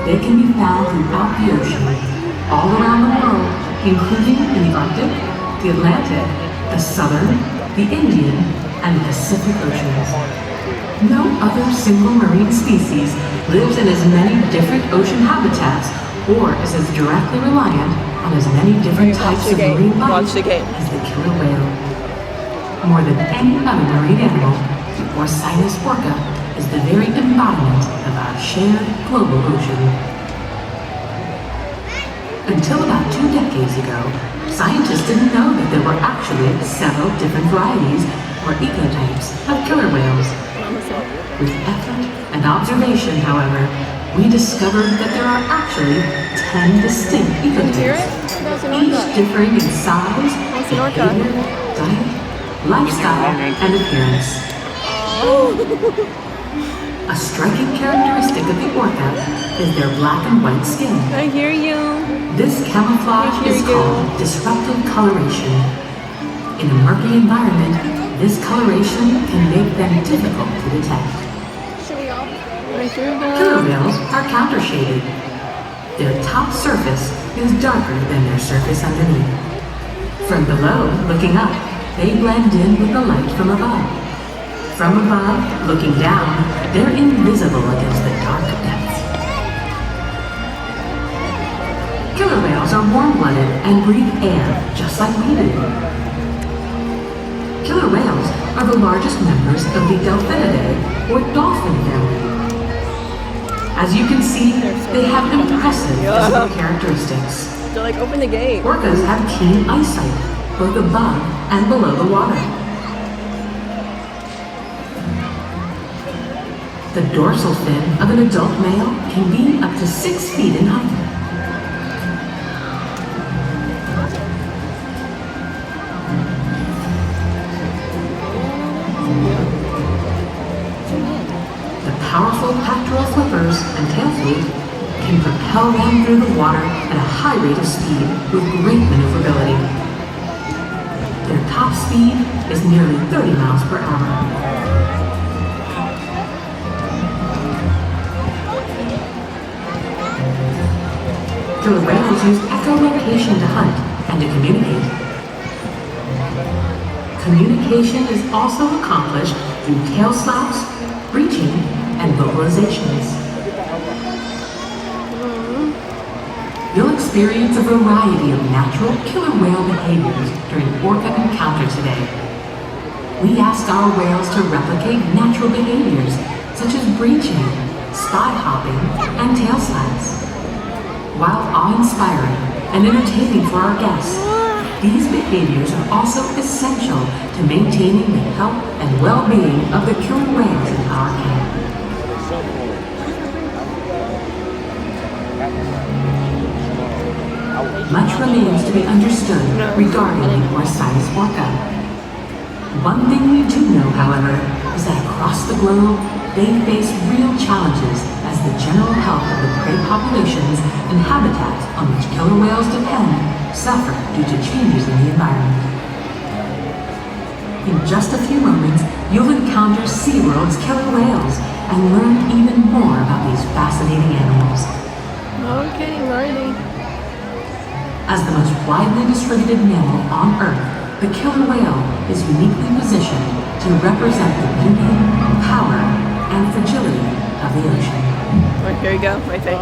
They can be found throughout the ocean, all around the world, including in the Arctic, the Atlantic, the Southern, the Indian, and the Pacific Oceans. No other single marine species lives in as many different ocean habitats or is as directly reliant on as many different types of marine life as the killer whale. More than any other marine animal, the Orca is the very embodiment of our shared global ocean. Until about 2 decades ago, scientists didn't know that there were actually several different varieties or ecotypes of killer whales. With effort and observation, however, we discovered that there are actually 10 distinct ecotypes, each differing in size, behavior, diet, lifestyle, and appearance. A striking characteristic of the orca is their black and white skin. I hear you. This camouflage is called disruptive coloration. In a murky environment, this coloration can make them difficult to detect. Killer whales are countershaded. Their top surface is darker than their surface underneath. From below, looking up, they blend in with the light from above. From above, looking down, they're invisible against the dark depths. Killer whales are warm-blooded and breathe air just like we do. Killer whales are the largest members of the Delphinidae, or dolphin family. As you can see, they have impressive physical characteristics. So like open the gate. Orcas have keen eyesight, both above and below the water. The dorsal fin of an adult male can be up to 6 feet in height. The powerful pectoral flippers and tail flute can propel them through the water at a high rate of speed with great maneuverability. Their top speed is nearly 30 miles per hour. Killer whales use echolocation to hunt and to communicate. Communication is also accomplished through tail slaps, breaching, and vocalizations. You'll experience a variety of natural killer whale behaviors during orca encounter today. We asked our whales to replicate natural behaviors such as breaching, spy hopping, and tail slaps. While awe-inspiring and entertaining for our guests, these behaviors are also essential to maintaining the health and well-being of the killer whales in our camp. Much remains to be understood regarding the orca. One thing we do know, however, is that across the globe, they face real challenges as the general health of the prey populations and habitats on which killer whales depend suffer due to changes in the environment. In just a few moments, you'll encounter SeaWorld's killer whales and learn even more about these fascinating animals. Okay, learning. As the most widely distributed mammal on Earth, the killer whale is uniquely positioned to represent the beauty, power, and fragility of the ocean. Right, here you go, right there.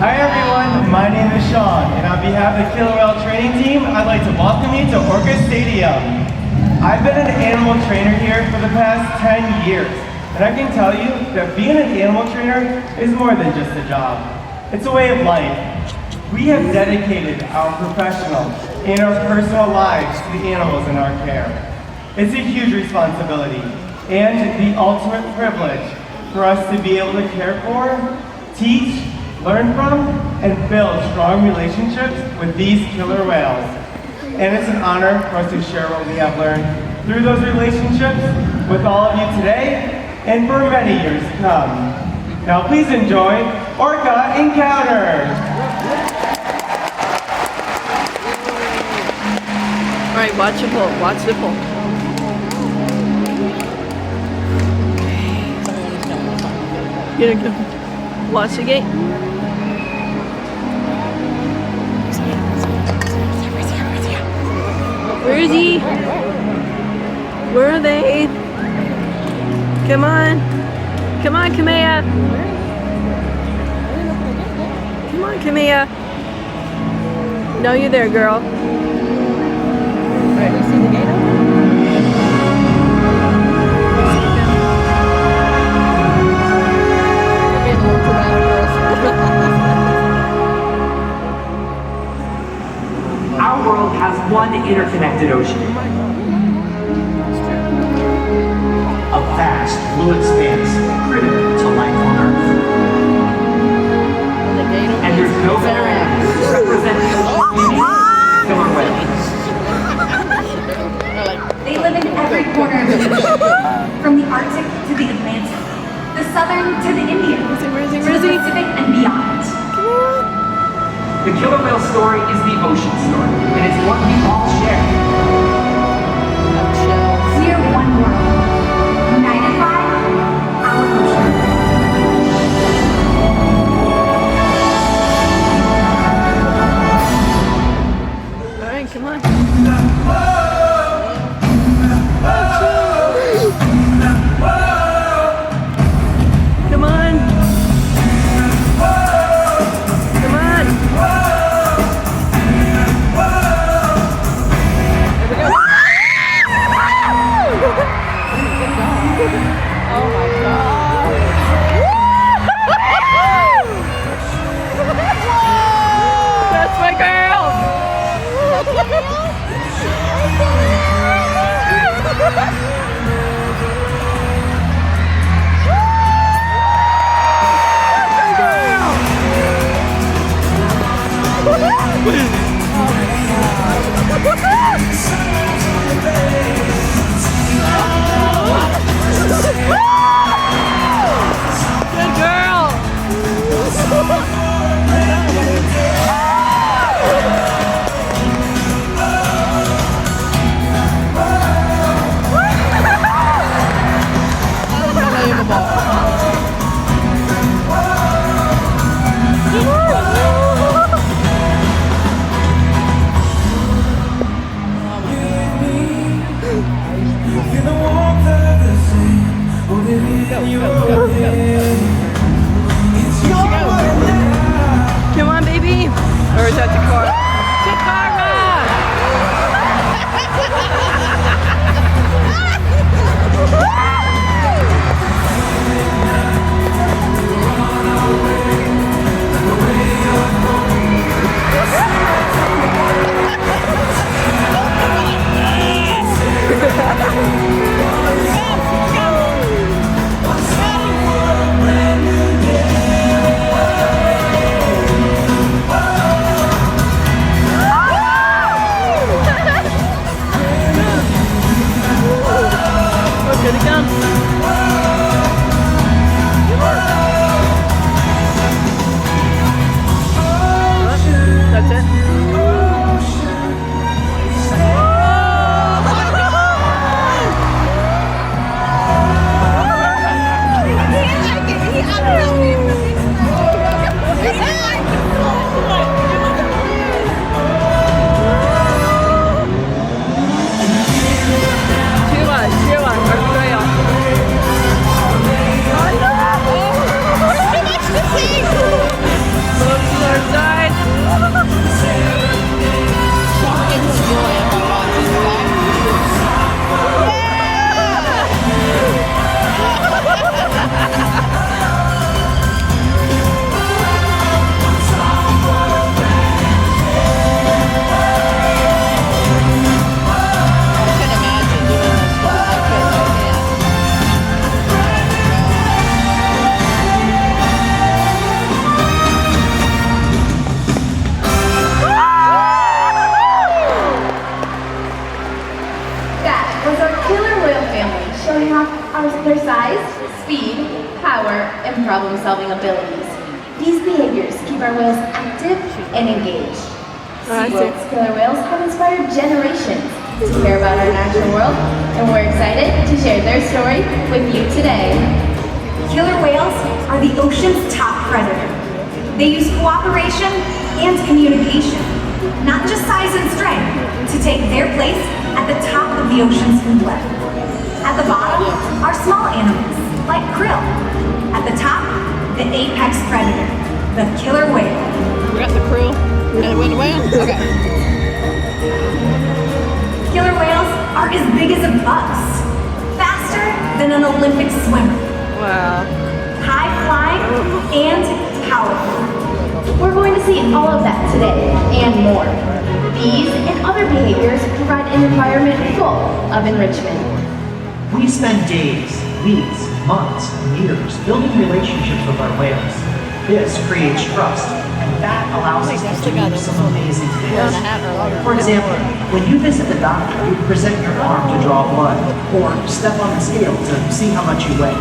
Hi everyone, my name is Sean, and on behalf of the Killer Whale Training Team, I'd like to welcome you to Orca Stadium. I've been an animal trainer here for the past 10 years, and I can tell you that being an animal trainer is more than just a job. It's a way of life. We have dedicated our professional and our personal lives to the animals in our care. It's a huge responsibility and the ultimate privilege for us to be able to care for, teach, learn from, and build strong relationships with these killer whales. And it's an honor for us to share what we have learned through those relationships with all of you today and for many years to come. Now please enjoy Orca Encounter! All right, watch the pull, watch the pull. Get it, watch the gate. Where is he? Where are they? Come on. Come on, Kamea. Come on, Kamea. No, you're there, girl. Right, you see the gate open? You're being a little dramatic, girls. Our world has one interconnected ocean. A vast blue expanse critical to life on Earth. When the gate opens, And there's no better animal to represent the ocean's unique killer whale. They live in every corner of the ocean, from the Arctic to the Atlantic, the Southern to the Indian, to the Pacific and beyond. The killer whale story is the ocean story, and it's one we all share. We are one world, united by our ocean. All right, come on. Come on. Come on. There we go. oh my god. That's my girl. Good girl. Come on, baby. Or is that Takara? Good to go. That's it. Their size, speed, power, and problem-solving abilities. These behaviors keep our whales active and engaged. SeaWorld's killer whales have inspired generations to care about our natural world, and we're excited to share their story with you today. Killer whales are the ocean's top predator. They use cooperation and communication. not just size and strength, to take their place at the top of the ocean's food web. At the bottom are small animals, like krill. At the top, the apex predator, the killer whale. We got the crew. And it went away? Okay. Killer whales are as big as a bus, faster than an Olympic swimmer, Wow. high flying, and powerful. We're going to see all of that today and more. These and other behaviors provide an environment full of enrichment. We spend days, weeks, months, and years building relationships with our whales. This creates trust, and that allows us to do some amazing things. For example, when you visit the doctor, you present your arm to draw blood, or step on the scale to see how much you weigh.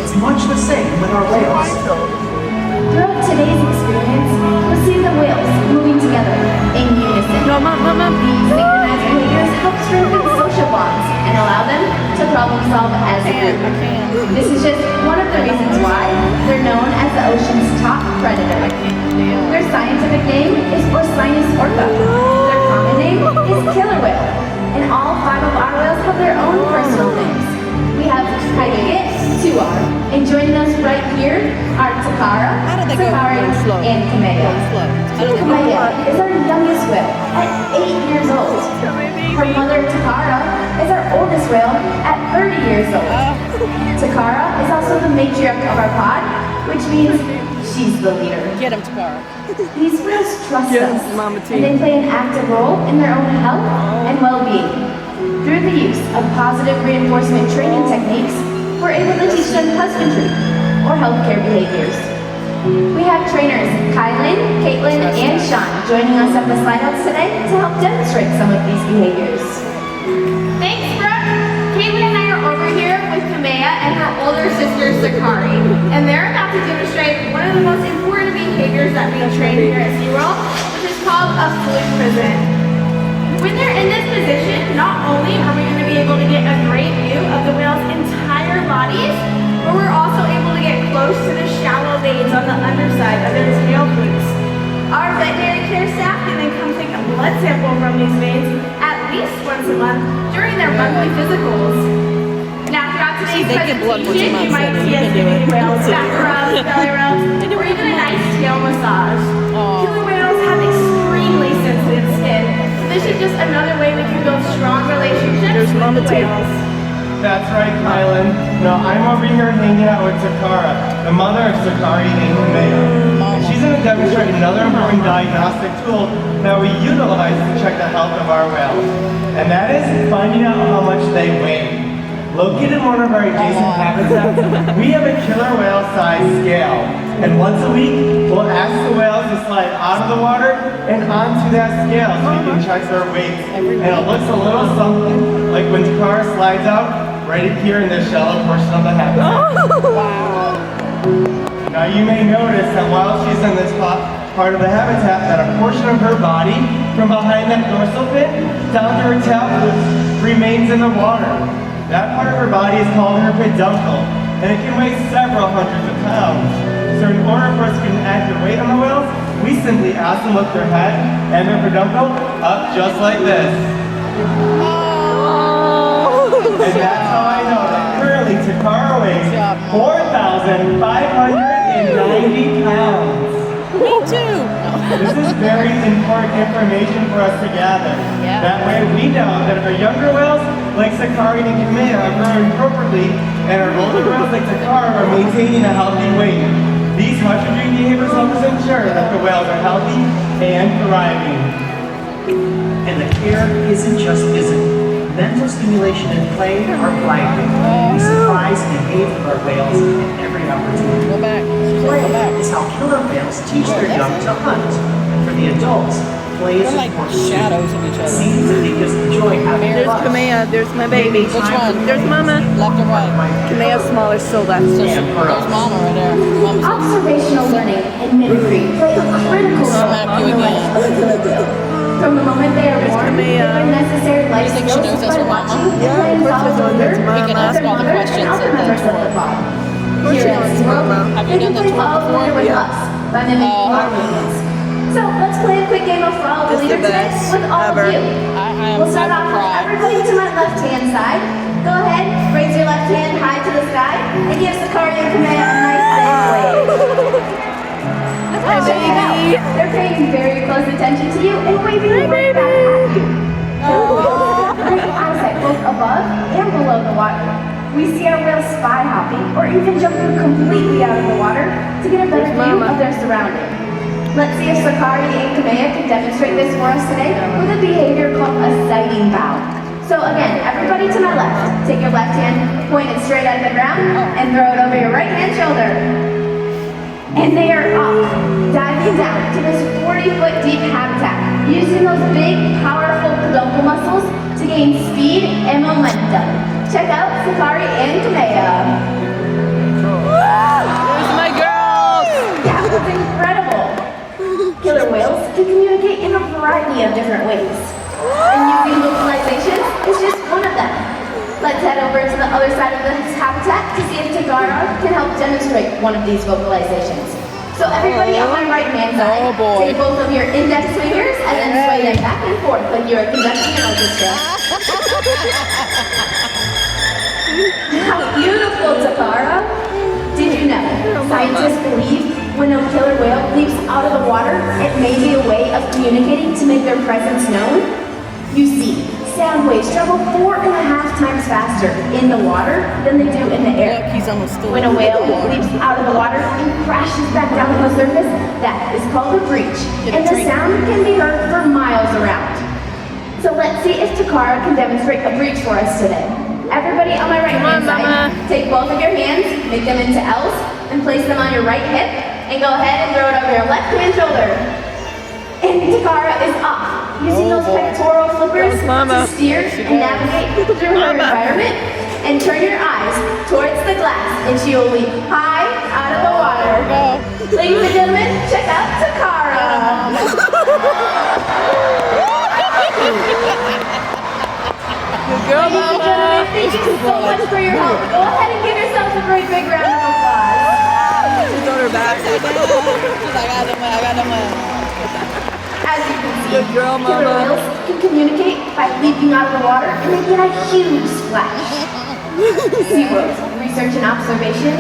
It's much the same with our whales. Throughout today's experience, you'll see the whales moving together in unison. These synchronized behaviors help strengthen social bonds and allow them to problem solve as a group. This is just one of the reasons why they're known as the ocean's top predator. Their scientific name is Orcinus orca. Their common name is killer whale. And all 5 of our whales have their own personal names. We have Peduncle, Tuar, and joining us right here are Takara, Sakari, and Kamea. Kamea is our youngest whale at 8 years old. Her mother, Takara, is our oldest whale at 30 years old. Takara is also the matriarch of our pod, which means she's the leader. Get him, Takara. These whales trust Yes, us, Mama T. and they play an active role in their own health and well-being. Through the use of positive reinforcement training techniques, we're able to teach them husbandry or healthcare behaviors. We have trainers Kylan, Caitlin, and Sean joining us at the slide-outs today to help demonstrate some of these behaviors. Thanks, Brooke. Caitlin and I are over here with Kamea and her older sister, Sakari, and they're about to demonstrate one of the most important behaviors that we train here at SeaWorld, which is called a fluid prison. When they're in this position, not only are we going to be able to get a great view of the whale's entire bodies, but we're also able to get close to the shallow veins on the underside of their tail flukes. Our veterinary care staff can then come take a blood sample from these veins at least once a month during their monthly physicals. Now, throughout today's presentation, you might see us giving whales back rubs, belly rubs, or even a nice tail massage. Killer whales have extremely sensitive skin. This is just another way we can build strong relationships with the whales. That's right, Kylan. Now I'm over here hanging out with Takara, the mother of Sakari and Kamea. And she's going to demonstrate another important diagnostic tool that we utilize to check the health of our whales. And that is finding out how much they weigh. Located in one of our adjacent habitats, we have a killer whale size scale. And once a week, we'll ask the whales to slide out of the water and onto that scale so we can check their weight. And it looks a little something like when Takara slides out right here in the shallow portion of the habitat. Now you may notice that while she's in this part of the habitat, that a portion of her body from behind that dorsal fin down to her tail remains in the water. That part of her body is called her peduncle, and it can weigh several hundreds of pounds. So in order for us to get an accurate weight on the whales, we simply ask them to lift their head and their peduncle up just like this. And that's how I know that currently Takara weighs 4,590 pounds. Me too. This is very important information for us to gather. Yeah. That way we know that our younger whales, like Sakari and Kamea, are growing appropriately, and our older whales, like Takara, are maintaining a healthy weight. These husbandry behaviors help us ensure that the whales are healthy and thriving. And the care isn't just physical. Mental stimulation and play are vital. We surprise and engage with our whales at every opportunity. Go back. Play is how killer whales teach their young to hunt. And for the adults, play is They're like important. shadows of each other. Seems to make us enjoy having There's fun. Kamea, there's my baby. Which one? There's Mama. Left or right? Kamea's smaller, so left. So there's Mama right there. Mama's Observational learning and mimicry play a critical role Smack you in the life again. of a killer whale. From the moment they are born, they learn necessary life You think she skills knows that's by her mama? watching and Yeah, playing of course follow she knows their that's We can ask all the mother and questions other at the members of tour. the pod. course Here she at knows SeaWorld, Mama. Have you they can done the play tour follow before? leader with Yeah. us by mimicking our movements. So let's play a quick game of follow the It's leader the today best with all ever. of you. We'll start off with everybody to my left-hand side. Go ahead, raise your left hand high to the sky, and give Sakari and Kamea a nice big wave. Check it out. They're paying very close attention to you and waving right back at you. Great eyesight both above and below the water. We see our whales spy hopping or even jumping completely out of the water to get a better view of their surroundings. Let's see if Sakari and Kamea can demonstrate this for us today with a behavior called a sighting bow. So again, everybody to my left, take your left hand, point it straight at the ground, and throw it over your right hand shoulder. And they are off, diving down to this 40-foot deep habitat, using those big, powerful peduncle muscles to gain speed and momentum. Check out Sakari and Kamea. There's my girls! That was incredible! Killer whales can communicate in a variety of different ways. And using vocalizations is just one of them. Let's head over to the other side of this habitat to see if Tagara can help demonstrate one of these vocalizations. So everybody on my right hand side, take both of your index fingers and then sway them back and forth like you're conducting an orchestra. How beautiful, Tagara! Did you know scientists believe when a killer whale leaps out of the water, it may be a way of communicating to make their presence known? You see, sound waves travel 4.5 times faster in the water than they do in the air. Look, he's almost still. When a whale leaps out of the water and crashes back down to the surface, that is called a breach, and the sound can be heard for miles around. So let's see if Takara can demonstrate a breach for us today. Everybody on my right hand side, take both of your hands, make them into L's, and place them on your right hip, and go ahead and throw it over your left hand shoulder. And Takara is off, using those pectoral flippers to steer and navigate through her environment. And turn your eyes towards the glass, and she will leap high out of the water. Ladies and gentlemen, check out Takara. Good girl, Ladies and gentlemen, thank you so much for your help. Go ahead and give yourselves a great big round of applause. She's on her back. As you can see, Good girl, killer Mama. whales can communicate by leaping out of the water and making a huge splash. SeaWorld's research and observation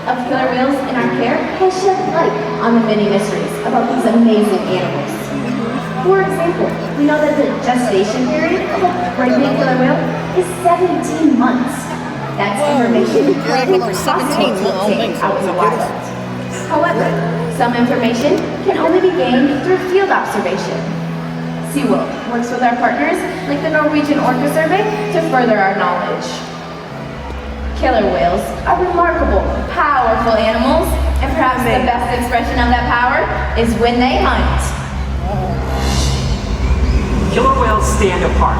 of killer whales in our care has shed light on the many mysteries about these amazing animals. For example, we know that the gestation period of a pregnant killer whale is 17 months. That's information currently impossible to obtain out in the wild. However, some information can only be gained through field observation. SeaWorld works with our partners like the Norwegian Orca survey to further our knowledge. Killer whales are remarkable, powerful animals, and perhaps the best expression of that power is when they hunt. Killer whales stand apart.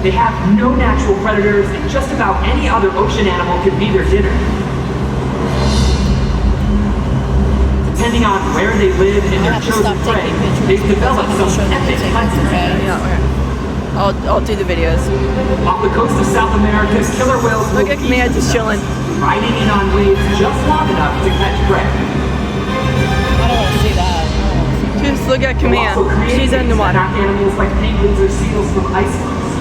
They have no natural predators, and just about any other ocean animal could be their dinner. Depending on where they live and their chosen prey, they've developed some epic hunting methods. I'll do the videos. Off the coast of South America, killer whales Look at Kamea just chilling. riding in on waves just long enough to catch prey. I don't want to see that. Just look at They'll Kamea. also create She's in the things that water. knock animals like penguins or seals from icebergs.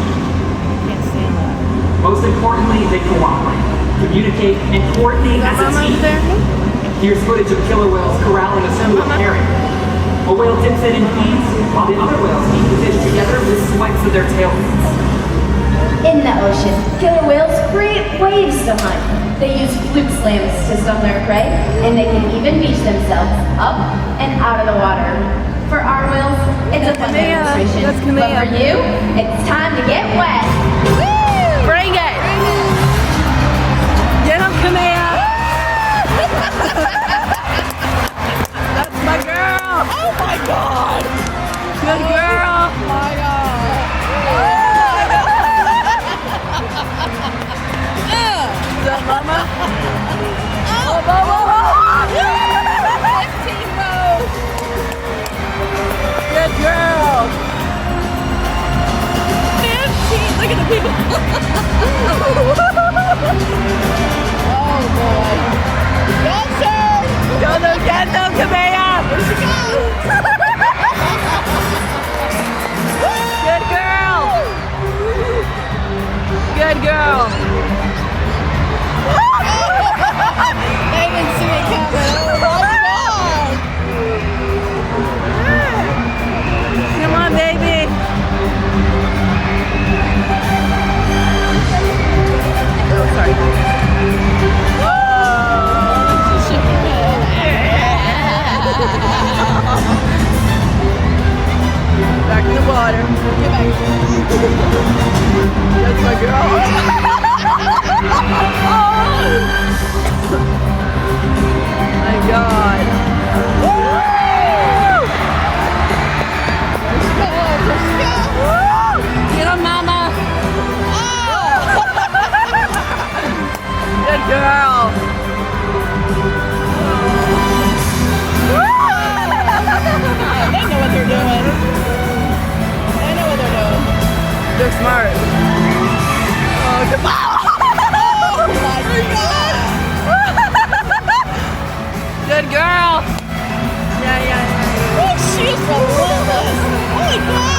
Can't stand that. Most importantly, they cooperate, communicate, and coordinate as a Mama team. there? Here's footage of killer whales corralling a school of herring. A whale dips in and feeds, while the other whales eat the fish together with swipes of their tails. In the ocean, killer whales create waves to hunt. They use fluke slams to stun their prey, and they can even beach themselves up and out of the water. For our whales, it's a fun Kamea. demonstration. That's But Kamea. for you, it's time to get wet. Bring it! Get him, Kamea! That's my girl! Oh my god! Good girl! Oh my god! Is that Mama? Oh, Mama! 15 rows! Good girl! 15! Look at the people! Oh boy! Go, sir! Go, get them, Kamea! Where'd she go? Back in the water. Get back. That's my girl. My God. Get him, mama. Good girl. They know what they're doing. They know what they're doing. They're smart. Oh, good. Oh my God. Good girl. Yeah. Oh, she is relentless. Holy cow.